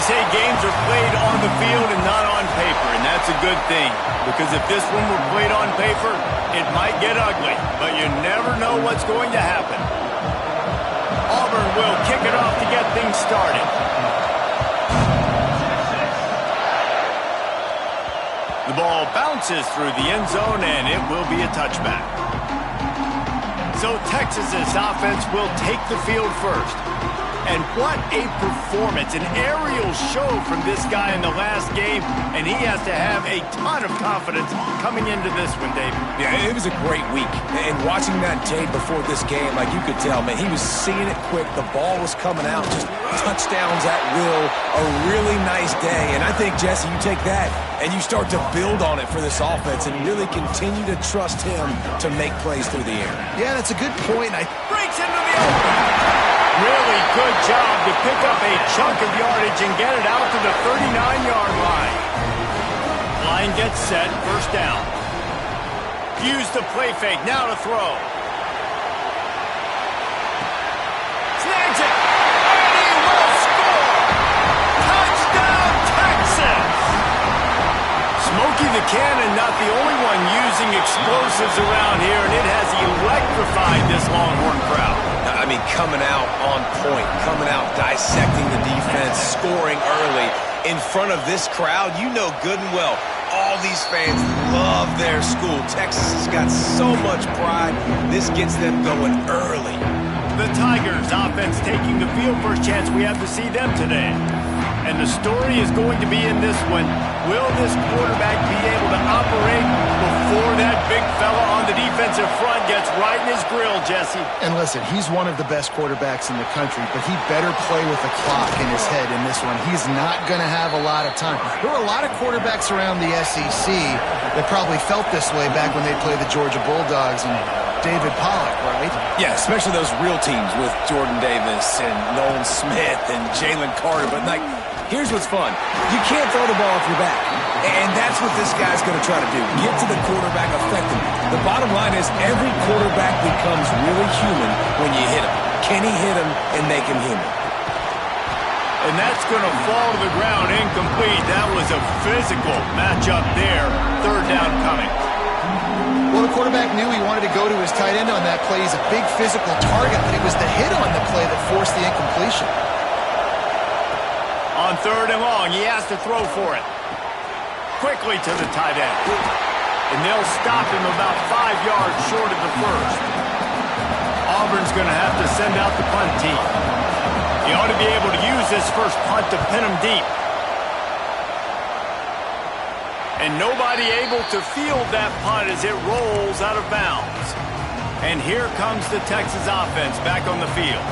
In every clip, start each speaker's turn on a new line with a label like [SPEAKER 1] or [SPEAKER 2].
[SPEAKER 1] say games are played on the field and not on paper, and that's a good thing. Because if this one were played on paper, it might get ugly, but you never know what's going to happen. Auburn will kick it off to get things started. The ball bounces through the end zone, and it will be a touchback. So Texas's offense will take the field first. And what a performance, an aerial show from this guy in the last game, and he has to have a ton of confidence coming into this one, David.
[SPEAKER 2] Yeah, it was a great week, and watching that tape before this game, like you could tell, man, he was seeing it quick, the ball was coming out, just touchdowns at will, a really nice day, and I think, Jesse, you take that and you start to build on it for this offense and really continue to trust him to make plays through the air.
[SPEAKER 3] Yeah, that's a good point.
[SPEAKER 1] Breaks into the open. Really good job to pick up a chunk of yardage and get it out to the 39-yard line. Line gets set, first down. Use the play fake, now to throw. Snags it, and he will score! Touchdown, Texas! Smokey the Cannon, not the only one using explosives around here, and it has electrified this Longhorn crowd.
[SPEAKER 2] I mean, coming out on point, coming out dissecting the defense, scoring early in front of this crowd. You know good and well, all these fans love their school. Texas has got so much pride. This gets them going early.
[SPEAKER 1] The Tigers offense taking the field, first chance we have to see them today. And the story is going to be in this one. Will this quarterback be able to operate before that big fella on the defensive front gets right in his grill, Jesse?
[SPEAKER 3] And listen, he's one of the best quarterbacks in the country, but he better play with the clock in his head in this one. He's not going to have a lot of time. There were a lot of quarterbacks around the SEC that probably felt this way back when they played the Georgia Bulldogs and David Pollock, right?
[SPEAKER 2] Yeah, especially those real teams with Jordan Davis and Nolan Smith and Jalen Carter. But, like, here's what's fun. You can't throw the ball off your back. And that's what this guy's going to try to do. Get to the quarterback, affect him. The bottom line is every quarterback becomes really human when you hit him. Can he hit him and make him human?
[SPEAKER 1] And that's going to fall to the ground incomplete. That was a physical matchup there. Third down coming.
[SPEAKER 3] Well, the quarterback knew he wanted to go to his tight end on that play. He's a big physical target, but it was the hit on the play that forced the incompletion.
[SPEAKER 1] On third and long, he has to throw for it. Quickly to the tight end. And they'll stop him about 5 yards short of the first. Auburn's going to have to send out the punt team. He ought to be able to use this first punt to pin him deep. And nobody able to field that punt as it rolls out of bounds. And here comes the Texas offense back on the field.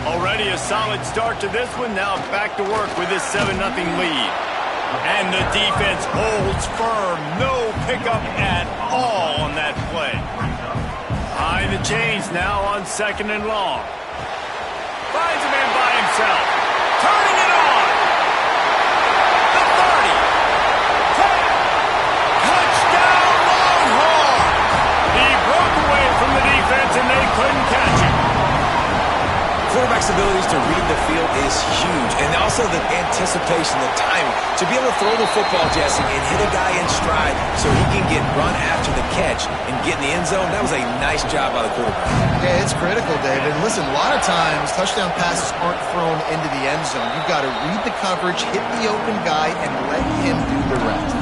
[SPEAKER 1] Already a solid start to this one. Now back to work with this 7-0 lead. And the defense holds firm. No pickup at all on that play. Behind the chains now on second and long. Finds a man by himself. Turning it on. The 30. 10. Touchdown Longhorn. He broke away from the defense and they couldn't catch him.
[SPEAKER 2] Quarterback's abilities to read the field is huge, and also the anticipation, the timing. To be able to throw the football, Jesse, and hit a guy in stride so he can get run after the catch and get in the end zone, that was a nice job by the quarterback.
[SPEAKER 3] Yeah, it's critical, David. Listen, a lot of times touchdown passes aren't thrown into the end zone. You've got to read the coverage, hit the open guy, and let him do the rest.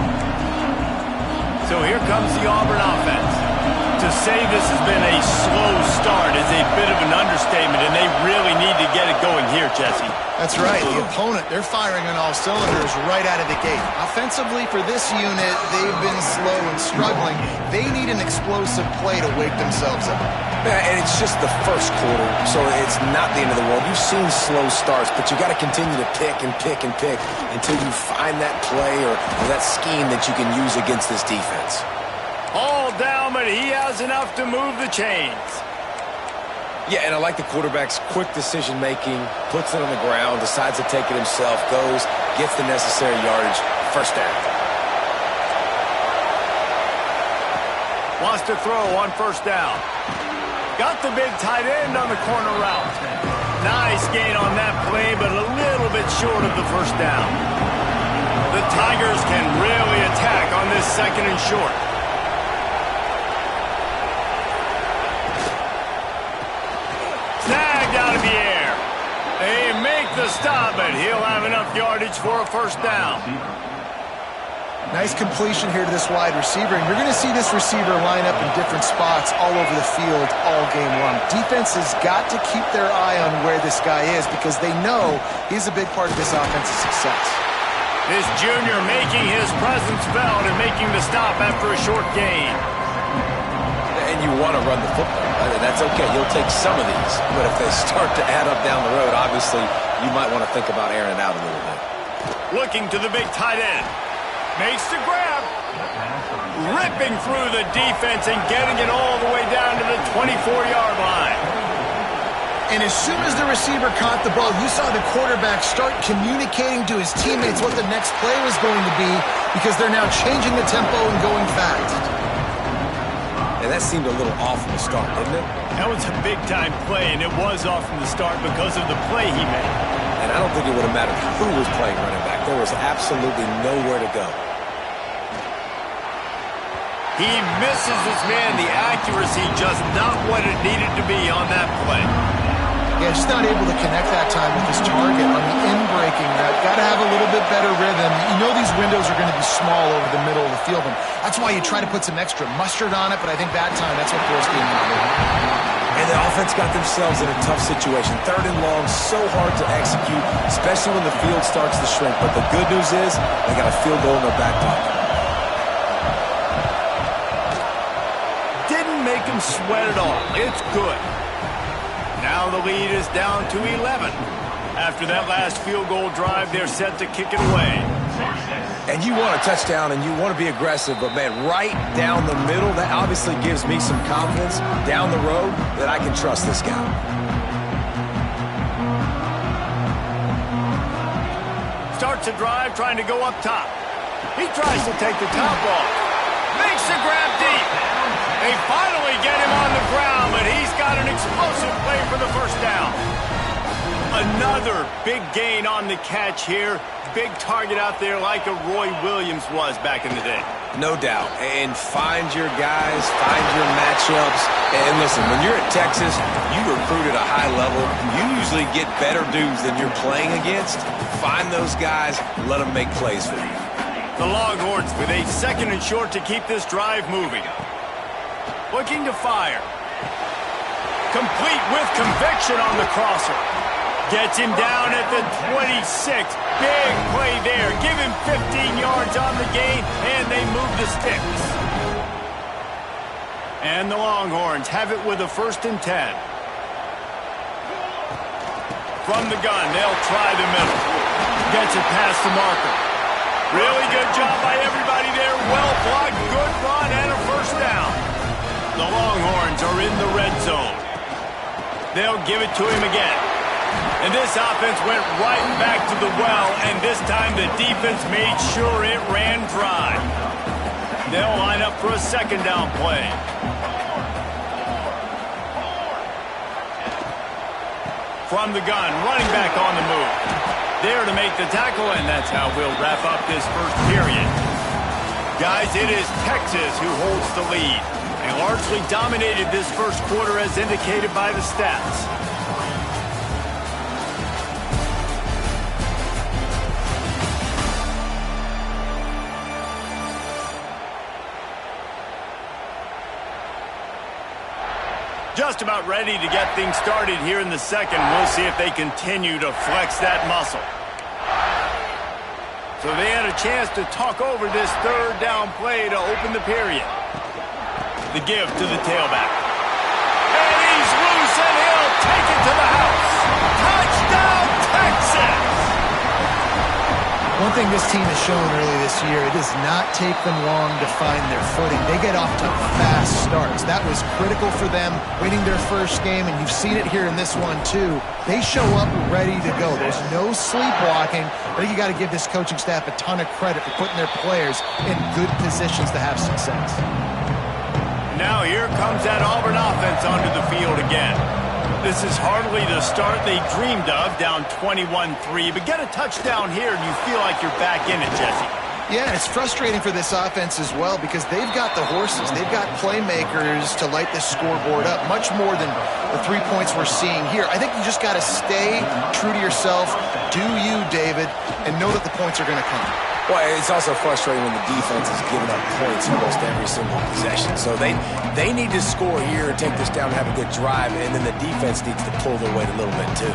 [SPEAKER 1] So here comes the Auburn offense. To say this has been a slow start is a bit of an understatement, and they really need to get it going here, Jesse.
[SPEAKER 3] That's right. The opponent, they're firing on all cylinders right out of the gate. Offensively, for this unit, they've been slow and struggling. They need an explosive play to wake themselves up.
[SPEAKER 2] Yeah, and it's just the first quarter, so it's not the end of the world. You've seen slow starts, but you got to continue to pick and pick and pick until you find that play or that scheme that you can use against this defense.
[SPEAKER 1] All down, but he has enough to move the chains.
[SPEAKER 2] Yeah, and I like the quarterback's quick decision-making, puts it on the ground, decides to take it himself, goes, gets the necessary yardage, first down.
[SPEAKER 1] Wants to throw on first down. Got the big tight end on the corner route. Nice gain on that play, but a little bit short of the first down. The Tigers can really attack on this second and short. Snagged out of the air. They make the stop, but he'll have enough yardage for a first down.
[SPEAKER 3] Nice completion here to this wide receiver, and you're going to see this receiver line up in different spots all over the field all game long. Defense has got to keep their eye on where this guy is because they know he's a big part of this offense's success.
[SPEAKER 1] This junior making his presence felt and making the stop after a short gain.
[SPEAKER 2] And you want to run the football. That's okay. You'll take some of these. But if they start to add up down the road, obviously, you might want to think about airing it out a little bit.
[SPEAKER 1] Looking to the big tight end. Makes the grab. Ripping through the defense and getting it all the way down to the 24-yard line.
[SPEAKER 3] And as soon as the receiver caught the ball, you saw the quarterback start communicating to his teammates what the next play was going to be because they're now changing the tempo and going fast.
[SPEAKER 2] And that seemed a little off from the start, didn't it?
[SPEAKER 1] That was a big-time play, and it was off from the start because of the play he made.
[SPEAKER 2] And I don't think it would have mattered who was playing running back. There was absolutely nowhere to go.
[SPEAKER 1] He misses his man. The accuracy just not what it needed to be on that play.
[SPEAKER 3] Yeah, just not able to connect that time with his target on the in-breaking route. Got to have a little bit better rhythm. You know these windows are going to be small over the middle of the field, and that's why you try to put some extra mustard on it, but I think that time, that's what forced the injury.
[SPEAKER 2] And the offense got themselves in a tough situation. Third and long, so hard to execute, especially when the field starts to shrink. But the good news is they got a field goal in their back pocket.
[SPEAKER 1] Didn't make him sweat at all. It's good. Now the lead is down to 11. After that last field goal drive, they're set to kick it away.
[SPEAKER 2] And you want a touchdown and you want to be aggressive, but, man, right down the middle, that obviously gives me some confidence down the road that I can trust this guy.
[SPEAKER 1] Starts a drive trying to go up top. He tries to take the top off. Makes the grab deep. They finally get him on the ground, but he's got an explosive play for the first down. Another big gain on the catch here. Big target out there like a Roy Williams was back in the day.
[SPEAKER 2] No doubt. And find your guys, find your matchups. And listen, when you're at Texas, you recruit at a high level. You usually get better dudes than you're playing against. Find those guys, let them make plays for you.
[SPEAKER 1] The Longhorns with a second and short to keep this drive moving. Looking to fire. Complete with conviction on the crosser. Gets him down at the 26. Big play there. Give him 15 yards on the gain, and they move the sticks. And the Longhorns have it with a 1st and 10. From the gun, they'll try the middle. Gets it past the marker. Really good job by everybody there. Well blocked, good run, and a first down. The Longhorns are in the red zone. They'll give it to him again. And this offense went right back to the well, and this time the defense made sure it ran dry. They'll line up for a 2nd down play. From the gun, running back on the move. There to make the tackle, and that's how we'll wrap up this first period. Guys, it is Texas who holds the lead and largely dominated this first quarter as indicated by the stats. Just about ready to get things started here in the second. We'll see if they continue to flex that muscle. So they had a chance to talk over this 3rd down play to open the period. The give to the tailback. And he's loose, and he'll take it to the house. Touchdown, Texas!
[SPEAKER 3] One thing this team has shown early this year, it does not take them long to find their footing. They get off to fast starts. That was critical for them, winning their first game, and you've seen it here in this one too. They show up ready to go. There's no sleepwalking. I think you got to give this coaching staff a ton of credit for putting their players in good positions to have success.
[SPEAKER 1] Now here comes that Auburn offense onto the field again. This is hardly the start they dreamed of, down 21-3. But get a touchdown here and you feel like you're back in it, Jesse.
[SPEAKER 3] Yeah, it's frustrating for this offense as well because they've got the horses. They've got playmakers to light this scoreboard up, much more than the 3 points we're seeing here. I think you just got to stay true to yourself, do you, David, and know that the points are going to come.
[SPEAKER 2] Well, it's also frustrating when the defense is giving up points almost every single possession. So they need to score here and take this down and have a good drive, and then the defense needs to pull their weight a little bit too.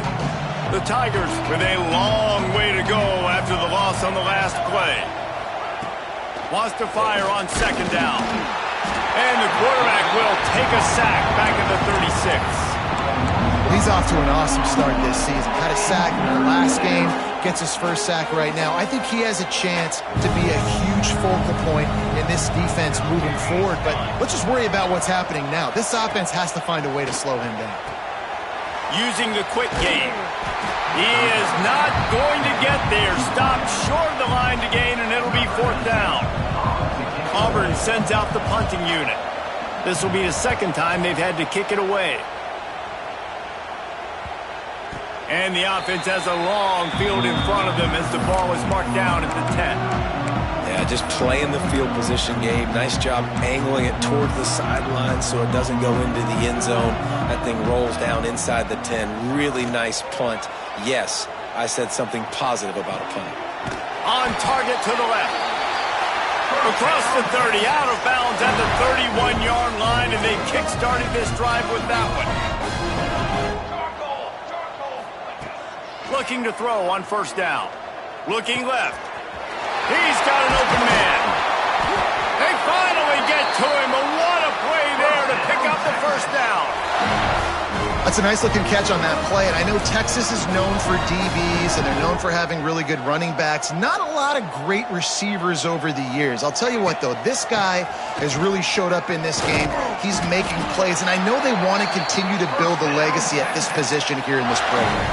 [SPEAKER 1] The Tigers with a long way to go after the loss on the last play. Wants to fire on second down. And the quarterback will take a sack back at the 36.
[SPEAKER 3] Well, he's off to an awesome start this season. Had a sack in the last game, gets his first sack right now. I think he has a chance to be a huge focal point in this defense moving forward. But let's just worry about what's happening now. This offense has to find a way to slow him down.
[SPEAKER 1] Using the quick game. He is not going to get there. Stopped short of the line to gain, and it'll be fourth down. Auburn sends out the punting unit. This will be the second time they've had to kick it away. And the offense has a long field in front of them as the ball is marked down at the 10.
[SPEAKER 2] Yeah, just playing the field position game. Nice job angling it towards the sideline so it doesn't go into the end zone. That thing rolls down inside the 10. Really nice punt. Yes, I said something positive about a punt.
[SPEAKER 1] On target to the left. Across the 30, out of bounds at the 31-yard line, and they kick-started this drive with that one. Looking to throw on first down. Looking left. He's got an open man. They finally get to him, but what a play there to pick up the first down.
[SPEAKER 3] That's a nice-looking catch on that play, and I know Texas is known for DBs, and they're known for having really good running backs. Not a lot of great receivers over the years. I'll tell you what, though, this guy has really showed up in this game. He's making plays, and I know they want to continue to build a legacy at this position here in this program.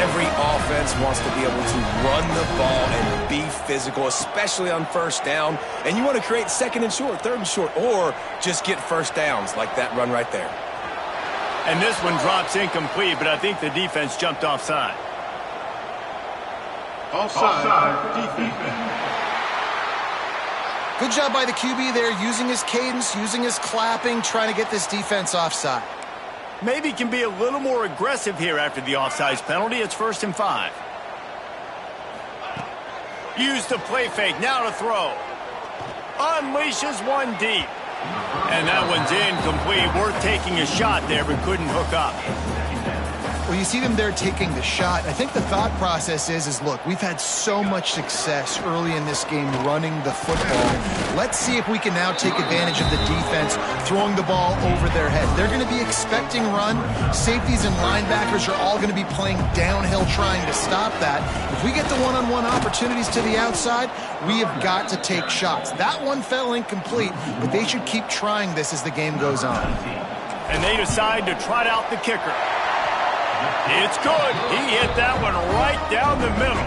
[SPEAKER 2] Every offense wants to be able to run the ball and be physical, especially on first down. And you want to create second and short, third and short, or just get first downs like that run right there.
[SPEAKER 1] And this one drops incomplete, but I think the defense jumped offside.
[SPEAKER 4] Offside defense.
[SPEAKER 3] Good job by the QB there, using his cadence, using his clapping, trying to get this defense offside.
[SPEAKER 1] Maybe can be a little more aggressive here after the offsides penalty. It's 1st and 5. Use the play fake, now to throw. Unleashes one deep. And that one's incomplete. Worth taking a shot there, but couldn't hook up.
[SPEAKER 3] Well, you see them there taking the shot. I think the thought process is look, we've had so much success early in this game running the football. Let's see if we can now take advantage of the defense throwing the ball over their head. They're going to be expecting run. Safeties and linebackers are all going to be playing downhill trying to stop that. If we get the one-on-one opportunities to the outside, we have got to take shots. That one fell incomplete, but they should keep trying this as the game goes on.
[SPEAKER 1] And they decide to trot out the kicker. It's good. He hit that one right down the middle.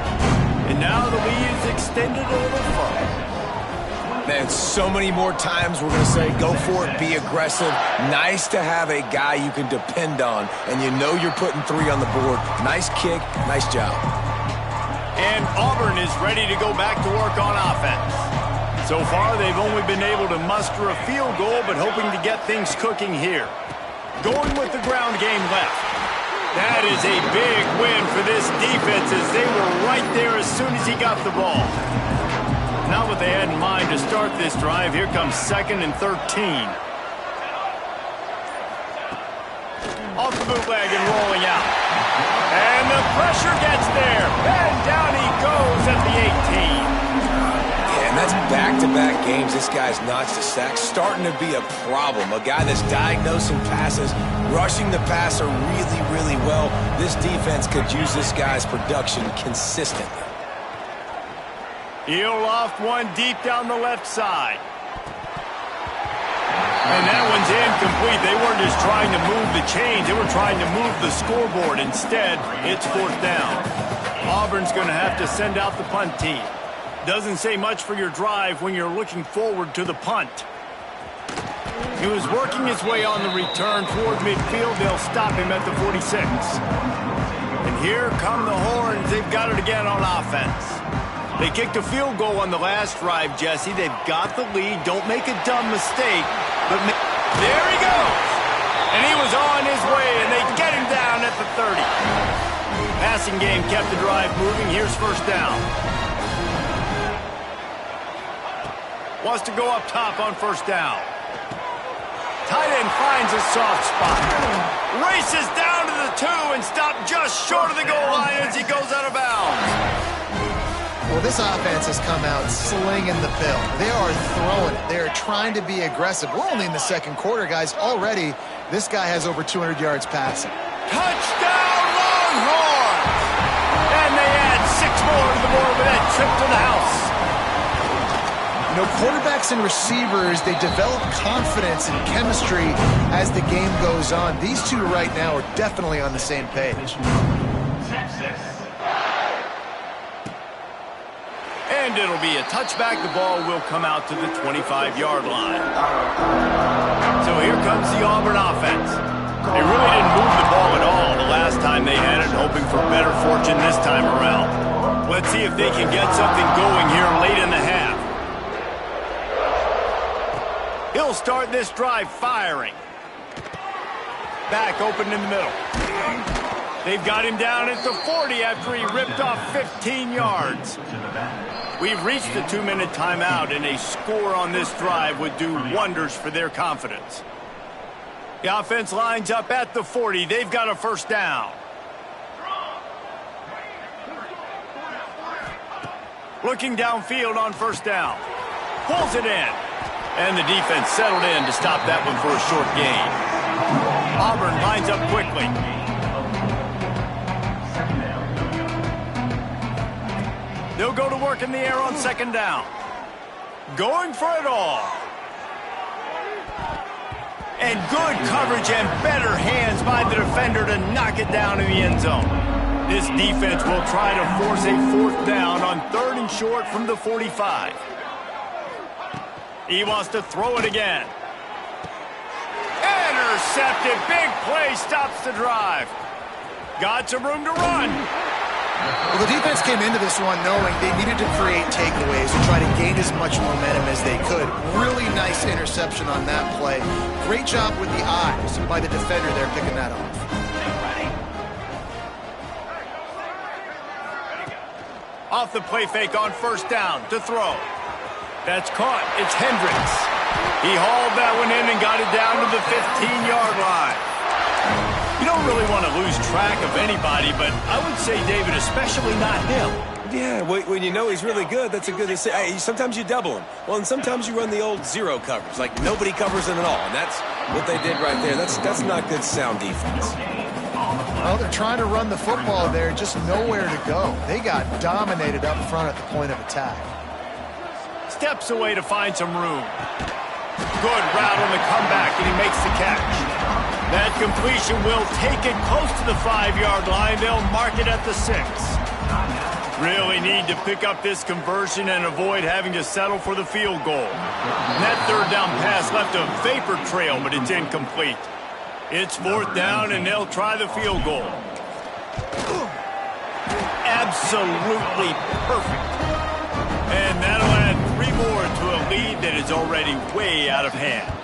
[SPEAKER 1] And now the lead is extended a little further.
[SPEAKER 2] Man, so many more times we're going to say, go for it, be aggressive. Nice to have a guy you can depend on, and you know you're putting 3 on the board. Nice kick, nice job.
[SPEAKER 1] And Auburn is ready to go back to work on offense. So far, they've only been able to muster a field goal, but hoping to get things cooking here. Going with the ground game left. That is a big win for this defense as they were right there as soon as he got the ball. Not what they had in mind to start this drive. Here comes 2nd and 13. Off the bootleg and rolling out. And the pressure gets there. And down he goes at the 18.
[SPEAKER 2] Yeah, and that's back-to-back games. This guy's notched a sack, starting to be a problem. A guy that's diagnosing passes, rushing the passer really, really well. This defense could use this guy's production consistently.
[SPEAKER 1] He'll loft one deep down the left side. And that one's incomplete. They weren't just trying to move the chains. They were trying to move the scoreboard. Instead, it's 4th down. Auburn's going to have to send out the punt team. Doesn't say much for your drive when you're looking forward to the punt. He was working his way on the return toward midfield. They'll stop him at the 46. And here come the horns. They've got it again on offense. They kicked a field goal on the last drive, Jesse. They've got the lead. Don't make a dumb mistake. But there he goes. And he was on his way, and they get him down at the 30. Passing game kept the drive moving. Here's first down. Wants to go up top on first down. Tight end finds a soft spot. Races down to the 2 and stopped just short of the goal line as he goes out of bounds.
[SPEAKER 3] Well, this offense has come out slinging the pill. They are throwing it. They are trying to be aggressive. We're only in the second quarter, guys. Already, this guy has over 200 yards passing.
[SPEAKER 1] Touchdown, Longhorns! And they add 6 more to the board with that trip to the house.
[SPEAKER 3] You know, quarterbacks and receivers, they develop confidence and chemistry as the game goes on. These two right now are definitely on the same page.
[SPEAKER 1] And it'll be a touchback. The ball will come out to the 25-yard line. So here comes the Auburn offense. They really didn't move the ball at all the last time they had it, hoping for better fortune this time around. Let's see if they can get something going here late in the half. He'll start this drive firing. Back open in the middle. They've got him down at the 40 after he ripped off 15 yards. We've reached the 2-minute timeout, and a score on this drive would do wonders for their confidence. The offense lines up at the 40. They've got a first down. Looking downfield on first down. Pulls it in. And the defense settled in to stop that one for a short gain. Auburn lines up quickly. They'll go to work in the air on second down. Going for it all. And good coverage and better hands by the defender to knock it down in the end zone. This defense will try to force a fourth down on 3rd and short from the 45. He wants to throw it again. Intercepted. Big play stops the drive. Got some room to run.
[SPEAKER 3] Well, the defense came into this one knowing they needed to create takeaways and try to gain as much momentum as they could. Really nice interception on that play. Great job with the eyes by the defender there picking that off.
[SPEAKER 1] Off the play fake on first down to throw. That's caught. It's Hendricks. He hauled that one in and got it down to the 15-yard line. You don't really want to lose track of anybody, but I would say, David, especially not him.
[SPEAKER 2] Yeah, when you know he's really good, that's a good decision. Hey, sometimes you double him. Well, and sometimes you run the old zero covers, like nobody covers him at all. And that's what they did right there. That's not good sound defense.
[SPEAKER 3] Well, they're trying to run the football there, just nowhere to go. They got dominated up front at the point of attack.
[SPEAKER 1] Steps away to find some room. Good route on the comeback, and he makes the catch. That completion will take it close to the 5-yard line. They'll mark it at the 6. Really need to pick up this conversion and avoid having to settle for the field goal. And that 3rd down pass left a vapor trail, but it's incomplete. It's 4th down, and they'll try the field goal. Absolutely perfect. And that'll add 3 more to a lead that is already way out of hand.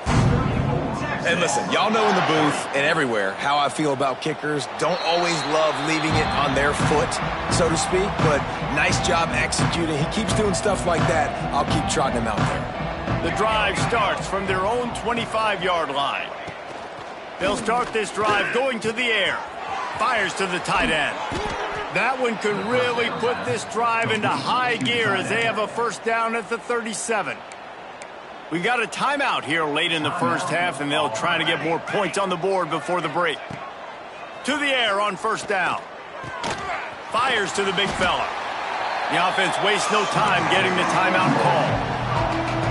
[SPEAKER 2] And listen, y'all know in the booth and everywhere how I feel about kickers. Don't always love leaving it on their foot, so to speak, but nice job executing. He keeps doing stuff like that. I'll keep trotting him out there.
[SPEAKER 1] The drive starts from their own 25-yard line. They'll start this drive going to the air. Fires to the tight end. That one could really put this drive into high gear as they have a first down at the 37. We got a timeout here late in the first half, and they'll try to get more points on the board before the break. To the air on first down. Fires to the big fella. The offense wastes no time getting the timeout call.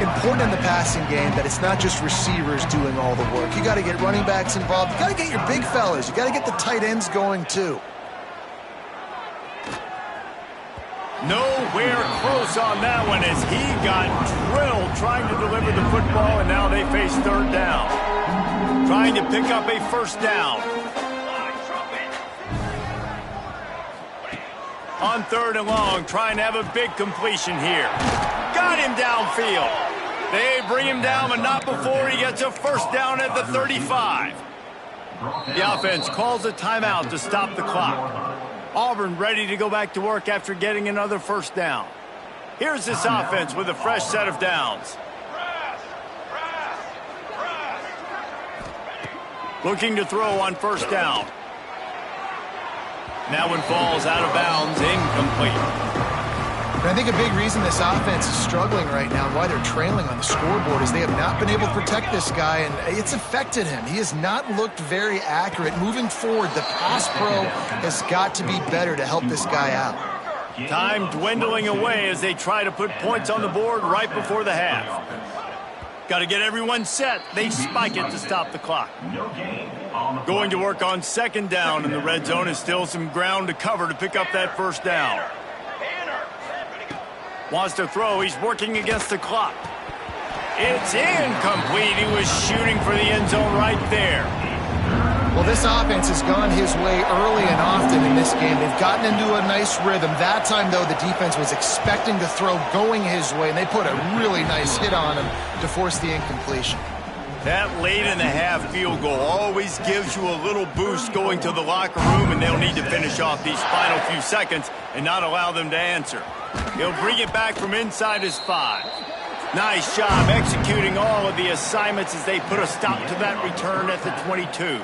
[SPEAKER 3] Important in the passing game that it's not just receivers doing all the work. You got to get running backs involved. You got to get your big fellas. You got to get the tight ends going too.
[SPEAKER 1] Nowhere close on that one as he got drilled trying to deliver the football, and now they face third down. Trying to pick up a first down. On third and long, trying to have a big completion here. Got him downfield. They bring him down, but not before he gets a first down at the 35. The offense calls a timeout to stop the clock. Auburn ready to go back to work after getting another first down. Here's this offense with a fresh set of downs. Looking to throw on first down. That one falls out of bounds, incomplete.
[SPEAKER 3] And I think a big reason this offense is struggling right now and why they're trailing on the scoreboard is they have not been able to protect this guy, and it's affected him. He has not looked very accurate. Moving forward, the pass pro has got to be better to help this guy out.
[SPEAKER 1] Time dwindling away as they try to put points on the board right before the half. Got to get everyone set. They spike it to stop the clock. Going to work on second down, and the red zone is still some ground to cover to pick up that first down. Wants to throw. He's working against the clock. It's incomplete. He was shooting for the end zone right there.
[SPEAKER 3] Well, this offense has gone his way early and often in this game. They've gotten into a nice rhythm. That time, though, the defense was expecting to throw going his way, and they put a really nice hit on him to force the incompletion.
[SPEAKER 1] That late in the half field goal always gives you a little boost going to the locker room, and they'll need to finish off these final few seconds and not allow them to answer. He'll bring it back from inside his 5. Nice job executing all of the assignments as they put a stop to that return at the 22.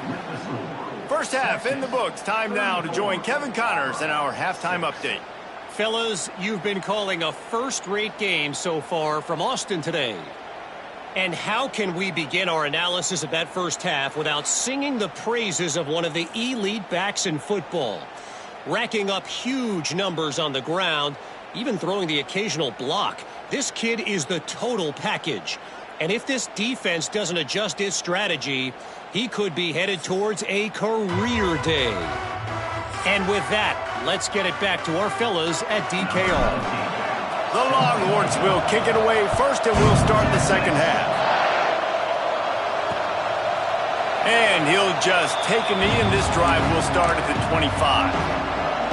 [SPEAKER 1] First half in the books. Time now to join Kevin Connors in our halftime update.
[SPEAKER 5] Fellas, you've been calling a first-rate game so far from Austin today. And how can we begin our analysis of that first half without singing the praises of one of the elite backs in football? Racking up huge numbers on the ground, even throwing the occasional block. This kid is the total package. And if this defense doesn't adjust its strategy, he could be headed towards a career day. And with that, let's get it back to our fellas at DKR.
[SPEAKER 1] The Longhorns will kick it away first, and we'll start the second half. And he'll just take a knee, and this drive will start at the 25.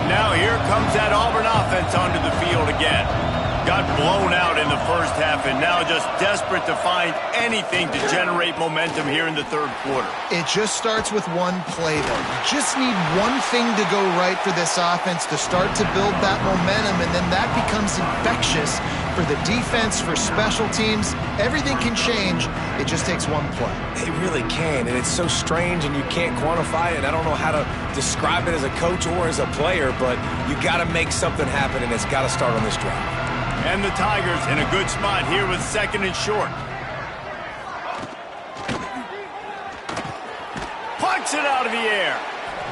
[SPEAKER 1] Now here comes that Auburn offense onto the field again. Got blown out in the first half and now just desperate to find anything to generate momentum here in the third quarter.
[SPEAKER 3] It just starts with one play, though. You just need one thing to go right for this offense to start to build that momentum, and then that becomes infectious for the defense, for special teams. Everything can change. It just takes one play.
[SPEAKER 2] It really can, and it's so strange, and you can't quantify it. I don't know how to describe it as a coach or as a player, but you got to make something happen, and it's got to start on this drive.
[SPEAKER 1] And the Tigers in a good spot here with second and short. Pucks it out of the air.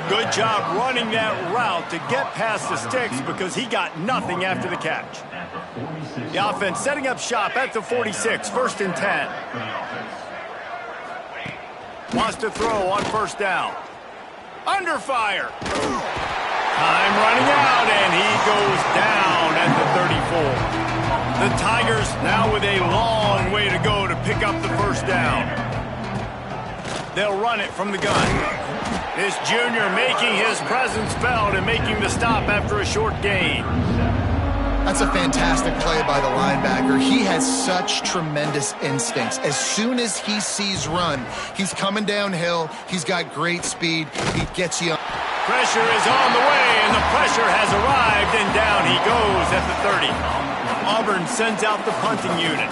[SPEAKER 1] Good job running that route to get past the sticks because he got nothing after the catch. The offense setting up shop at the 46, first and 10. Wants to throw on first down. Under fire. Time running out, and he goes down at the 34. The Tigers now with a long way to go to pick up the first down. They'll run it from the gun. This junior making his presence felt and making the stop after a short gain.
[SPEAKER 3] That's a fantastic play by the linebacker. He has such tremendous instincts. As soon as he sees run, he's coming downhill. He's got great speed. He gets you.
[SPEAKER 1] Pressure is on the way, and the pressure has arrived, and down he goes at the 30. Auburn sends out the punting unit.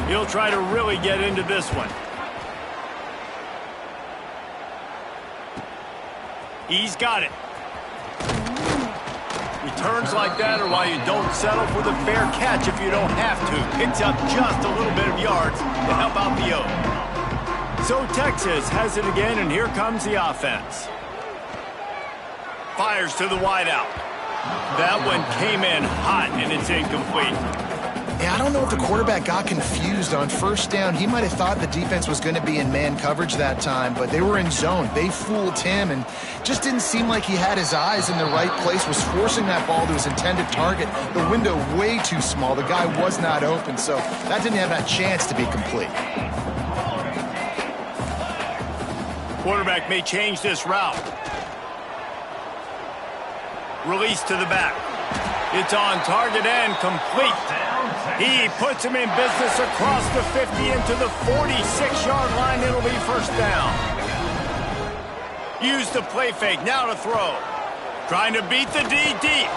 [SPEAKER 1] He'll try to really get into this one. He's got it. Returns like that are why you don't settle for the fair catch if you don't have to. Picks up just a little bit of yards to help out the O. So Texas has it again, and here comes the offense. Fires to the wideout. That one came in hot, and it's incomplete.
[SPEAKER 3] And I don't know if the quarterback got confused on first down. He might have thought the defense was going to be in man coverage that time, but they were in zone. They fooled him and just didn't seem like he had his eyes in the right place, was forcing that ball to his intended target. The window way too small. The guy was not open, so that didn't have that chance to be complete.
[SPEAKER 1] Quarterback may change this route. Release to the back. It's on target and complete. He puts him in business across the 50 into the 46-yard line. It'll be first down. Use the play fake. Now to throw. Trying to beat the D deep.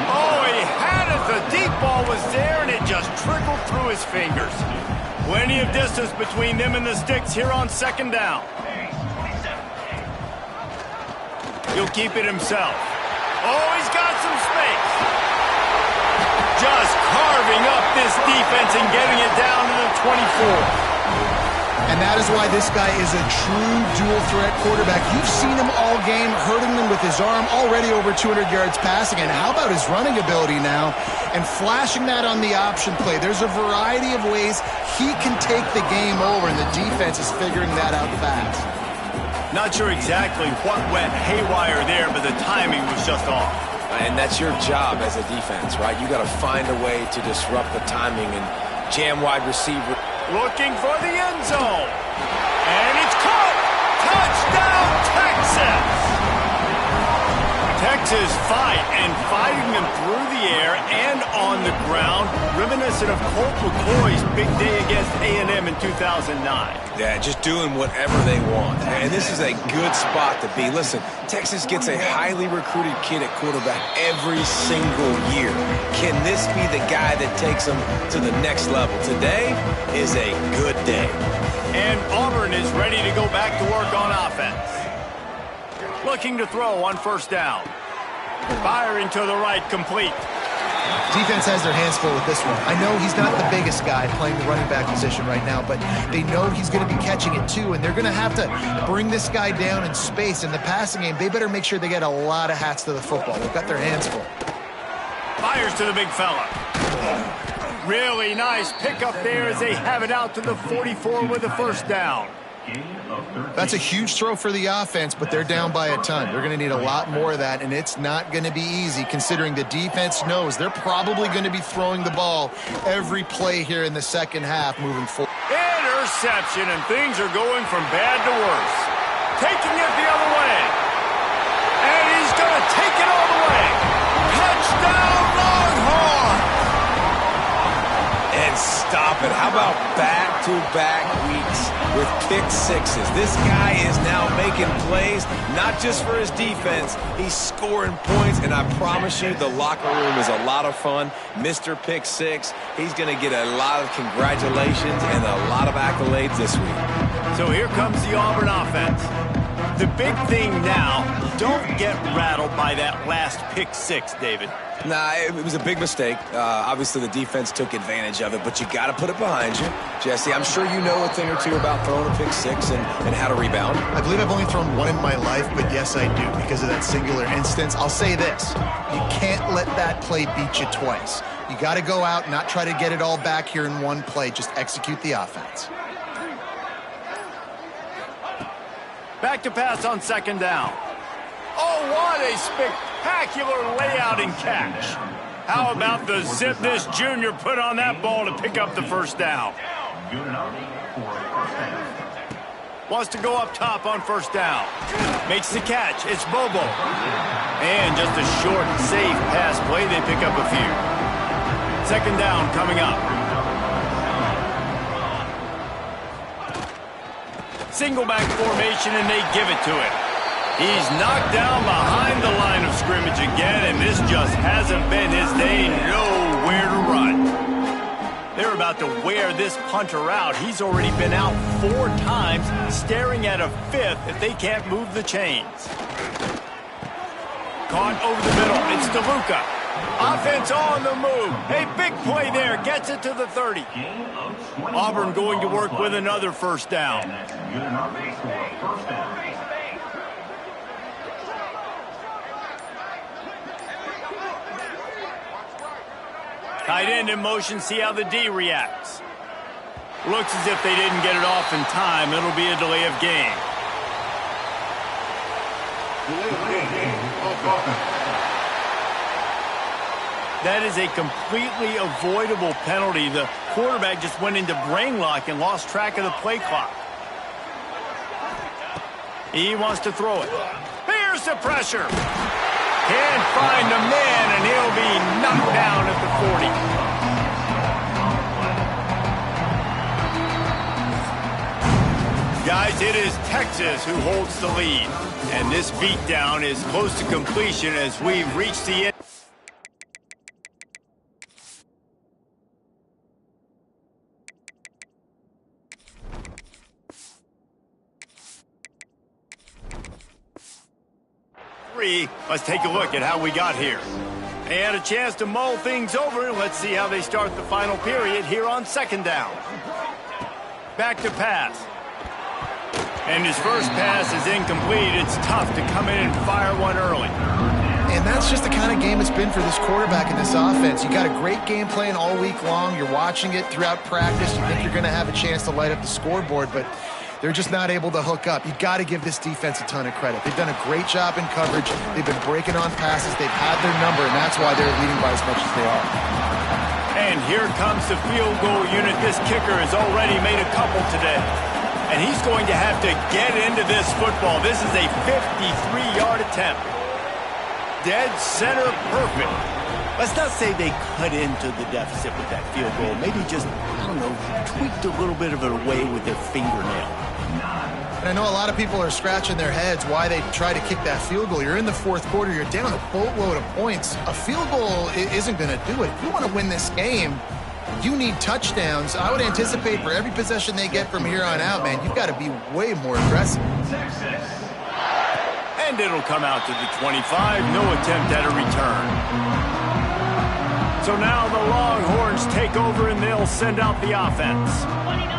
[SPEAKER 1] Oh, he had it. The deep ball was there, and it just trickled through his fingers. Plenty of distance between them and the sticks here on second down. He'll keep it himself. Oh, he's got some space. Just carving up this defense and getting it down to the 24.
[SPEAKER 3] And that is why this guy is a true dual-threat quarterback. You've seen him all game, hurting them with his arm, already over 200 yards passing. And how about his running ability now? And flashing that on the option play. There's a variety of ways he can take the game over, and the defense is figuring that out fast.
[SPEAKER 1] Not sure exactly what went haywire there, but the timing was just off.
[SPEAKER 2] And that's your job as a defense, right? You got to find a way to disrupt the timing and jam wide receiver.
[SPEAKER 1] Looking for the end zone. And it's caught. Touchdown, Texas. Texas fighting them through the air and on the ground, reminiscent of Colt McCoy's big day against A&M in 2009.
[SPEAKER 2] Yeah, just doing whatever they want. And this is a good spot to be. Listen, Texas gets a highly recruited kid at quarterback every single year. Can this be the guy that takes them to the next level? Today is a good day.
[SPEAKER 1] And Auburn is ready to go back to work on offense. Looking to throw on first down. Firing to the right, complete.
[SPEAKER 3] Defense has their hands full with this one. I know he's not the biggest guy playing the running back position right now, but they know he's going to be catching it too, and they're going to have to bring this guy down in space. In the passing game, they better make sure they get a lot of hats to the football. They've got their hands full.
[SPEAKER 1] Fires to the big fella. Really nice pickup there as they have it out to the 44 with the first down.
[SPEAKER 3] That's a huge throw for the offense, but they're down by a ton. They're going to need a lot more of that, and it's not going to be easy considering the defense knows they're probably going to be throwing the ball every play here in the second half moving forward.
[SPEAKER 1] Interception, and things are going from bad to worse. Taking it the other way. And he's going to take it all the way. Touchdown, Longhorn!
[SPEAKER 2] And stop it. How about back-to-back weeks with pick sixes? This guy is now making plays, not just for his defense. He's scoring points, and I promise you the locker room is a lot of fun. Mr. Pick Six, he's going to get a lot of congratulations and a lot of accolades this week.
[SPEAKER 1] So here comes the Auburn offense. The big thing now, don't get rattled by that last pick six, David.
[SPEAKER 2] Nah, it was a big mistake. Obviously, the defense took advantage of it, but you got to put it behind you. Jesse, I'm sure you know a thing or two about throwing a pick six and how to rebound.
[SPEAKER 3] I believe I've only thrown one in my life, but yes, I do because of that singular instance. I'll say this. You can't let that play beat you twice. You got to go out and not try to get it all back here in one play. Just execute the offense.
[SPEAKER 1] Back to pass on second down. Oh, what a spectacular layout and catch. How about the zip this junior put on that ball to pick up the first down? Wants to go up top on first down. Makes the catch. It's Bobo. And just a short, safe pass play. They pick up a few. Second down coming up. Single back formation, and they give it to him. He's knocked down behind the line of scrimmage again, and this just hasn't been his day. Nowhere to run. They're about to wear this punter out. He's already been out 4 times, staring at a 5th if they can't move the chains. Caught over the middle. It's DeLuca. Offense on the move. A big play there. Gets it to the 30. Auburn going to work with another first down. Tight end in motion, see how the D reacts. Looks as if they didn't get it off in time. It'll be a delay of game. That is a completely avoidable penalty. The quarterback just went into brain lock and lost track of the play clock. He wants to throw it. Here's the pressure. Can't find the man, and he'll be knocked down at the 40. Guys, it is Texas who holds the lead. And this beatdown is close to completion as we've reached the end. Let's take a look at how we got here. They had a chance to mull things over. Let's see how they start the final period here on second down. Back to pass. And his first pass is incomplete. It's tough to come in and fire one early.
[SPEAKER 3] And that's just the kind of game it's been for this quarterback in this offense. You got a great game plan all week long. You're watching it throughout practice. You think you're going to have a chance to light up the scoreboard, but they're just not able to hook up. You've got to give this defense a ton of credit. They've done a great job in coverage. They've been breaking on passes. They've had their number, and that's why they're leading by as much as they are.
[SPEAKER 1] And here comes the field goal unit. This kicker has already made a couple today. And he's going to have to get into this football. This is a 53-yard attempt. Dead center perfect. Let's not say they cut into the deficit with that field goal. Maybe just, I don't know, tweaked a little bit of it away with their fingernail.
[SPEAKER 3] And I know a lot of people are scratching their heads why they try to kick that field goal. You're in the fourth quarter. You're down a boatload of points. A field goal isn't going to do it. If you want to win this game, you need touchdowns. I would anticipate for every possession they get from here on out, man, you've got to be way more aggressive.
[SPEAKER 1] And it'll come out to the 25. No attempt at a return. So now the Longhorns take over and they'll send out the offense.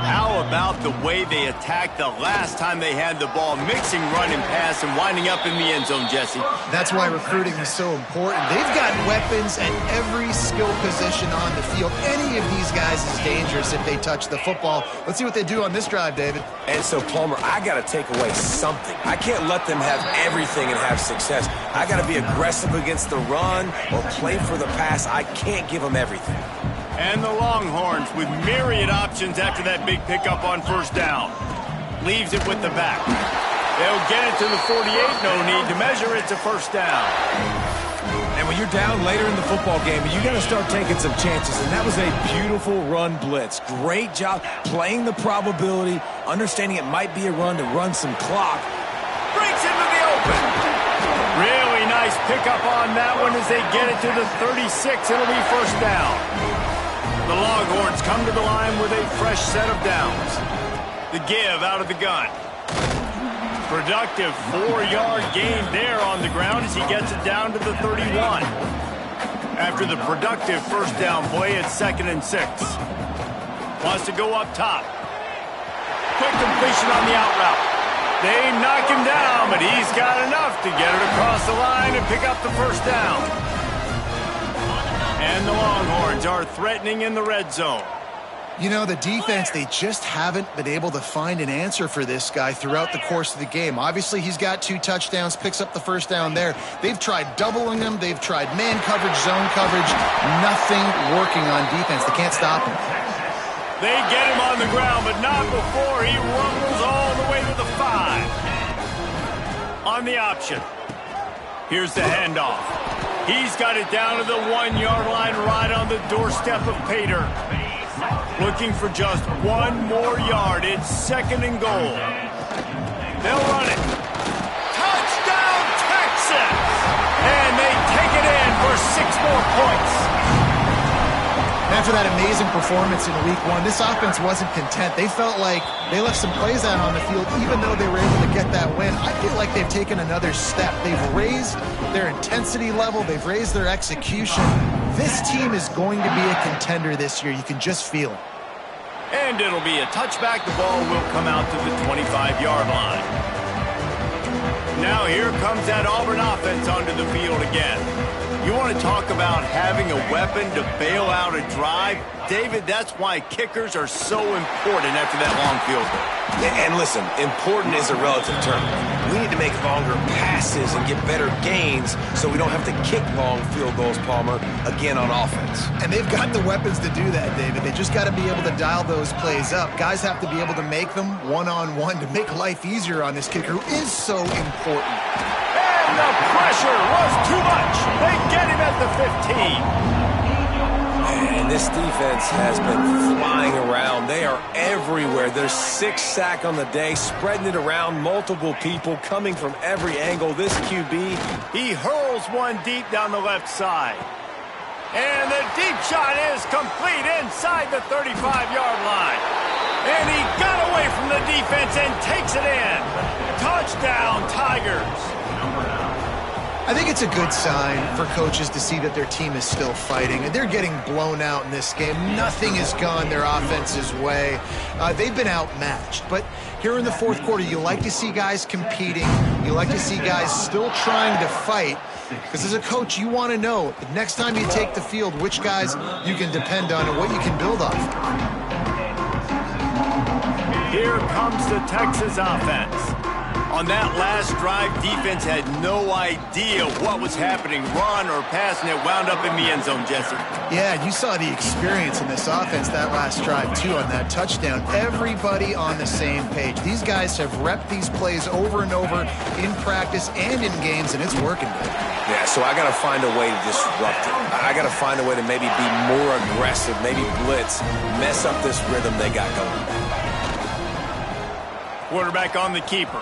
[SPEAKER 1] How about the way they attacked the last time they had the ball, mixing run and pass and winding up in the end zone, Jesse?
[SPEAKER 3] That's why recruiting is so important. They've got weapons at every skill position on the field. Any of these guys is dangerous if they touch the football. Let's see what they do on this drive, David.
[SPEAKER 2] And so, Palmer, I got to take away something. I can't let them have everything and have success. I got to be aggressive against the run or play for the pass. I can't give them everything.
[SPEAKER 1] And the Longhorns with myriad options after that big pickup on first down. Leaves it with the back. They'll get it to the 48. No need to measure. It's a first down.
[SPEAKER 2] And when you're down later in the football game, you got to start taking some chances. And that was a beautiful run blitz. Great job playing the probability, understanding it might be a run to run some clock.
[SPEAKER 1] Breaks into the open. Really nice pickup on that one as they get it to the 36. It'll be first down. The Longhorns come to the line with a fresh set of downs. The give out of the gun. Productive 4-yard gain there on the ground as he gets it down to the 31. After the productive first down play, it's 2nd and 6. Wants to go up top. Quick completion on the out route. They knock him down, but he's got enough to get it across the line and pick up the first down. And the Longhorns are threatening in the red zone.
[SPEAKER 3] You know, the defense, they just haven't been able to find an answer for this guy throughout the course of the game. Obviously, he's got 2 touchdowns, picks up the first down there. They've tried doubling him. They've tried man coverage, zone coverage. Nothing working on defense. They can't stop him.
[SPEAKER 1] They get him on the ground, but not before he rumbles all the way to the 5. On the option. Here's the handoff. He's got it down to the 1-yard line right on the doorstep of Pater. Looking for just 1 more yard. It's 2nd and goal. They'll run it. Touchdown, Texas! And they take it in for 6 more points.
[SPEAKER 3] After that amazing performance in week 1, this offense wasn't content. They felt like they left some plays out on the field, even though they were able to get that win. I feel like they've taken another step. They've raised their intensity level. They've raised their execution. This team is going to be a contender this year. You can just feel it.
[SPEAKER 1] And it'll be a touchback. The ball will come out to the 25-yard line. Now here comes that Auburn offense onto the field again. You want to talk about having a weapon to bail out a drive? David, that's why kickers are so important after that long field goal.
[SPEAKER 2] And listen, important is a relative term. We need to make longer passes and get better gains so we don't have to kick long field goals, Palmer, again on offense.
[SPEAKER 3] And they've got the weapons to do that, David. They just got to be able to dial those plays up. Guys have to be able to make them one-on-one to make life easier on this kicker, who is so important.
[SPEAKER 1] And the pressure was too much. They get him at the 15.
[SPEAKER 2] And this defense has been flying around. They are everywhere. There's 6 sacks on the day, spreading it around, multiple people coming from every angle. This QB,
[SPEAKER 1] he hurls one deep down the left side. And the deep shot is complete inside the 35-yard line. And he got away from the defense and takes it in. Touchdown, Tigers.
[SPEAKER 3] I think it's a good sign for coaches to see that their team is still fighting. And they're getting blown out in this game. Nothing has gone their offense's way. They've been outmatched. But here in the fourth quarter, you like to see guys competing. You like to see guys still trying to fight. Because as a coach, you want to know the next time you take the field, which guys you can depend on and what you can build off.
[SPEAKER 1] Here comes the Texas offense. On that last drive, defense had no idea what was happening. Run or pass, and it wound up in the end zone, Jesse.
[SPEAKER 3] Yeah, you saw the experience in this offense that last drive, too, on that touchdown. Everybody on the same page. These guys have repped these plays over and over in practice and in games, and it's working good.
[SPEAKER 2] Yeah, so I got to find a way to disrupt it. I got to find a way to maybe be more aggressive, maybe blitz, mess up this rhythm they got going.
[SPEAKER 1] Quarterback on the keeper.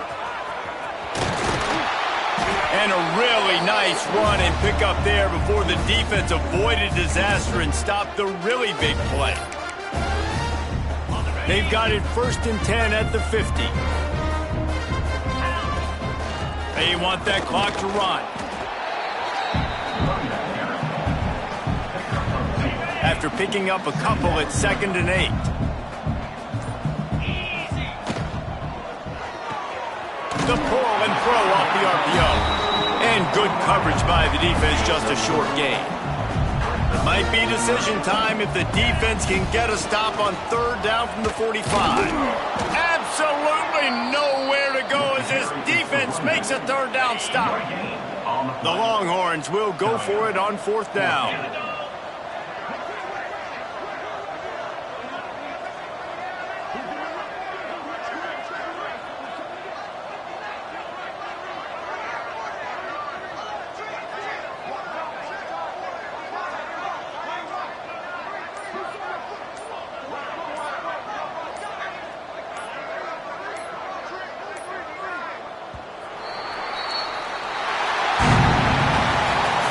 [SPEAKER 1] And a really nice run and pick up there before the defense avoided disaster and stopped the really big play. They've got it 1st and 10 at the 50. They want that clock to run. After picking up a couple at 2nd and 8. The pull and throw off the RPO. And good coverage by the defense, just a short gain. It might be decision time if the defense can get a stop on 3rd down from the 45. Absolutely nowhere to go as this defense makes a 3rd down stop. The Longhorns will go for it on 4th down.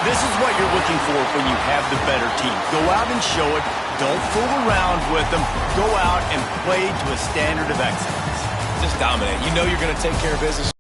[SPEAKER 1] This is what you're looking for when you have the better team. Go out and show it. Don't fool around with them. Go out and play to a standard of excellence.
[SPEAKER 2] Just dominate. You know you're going to take care of business.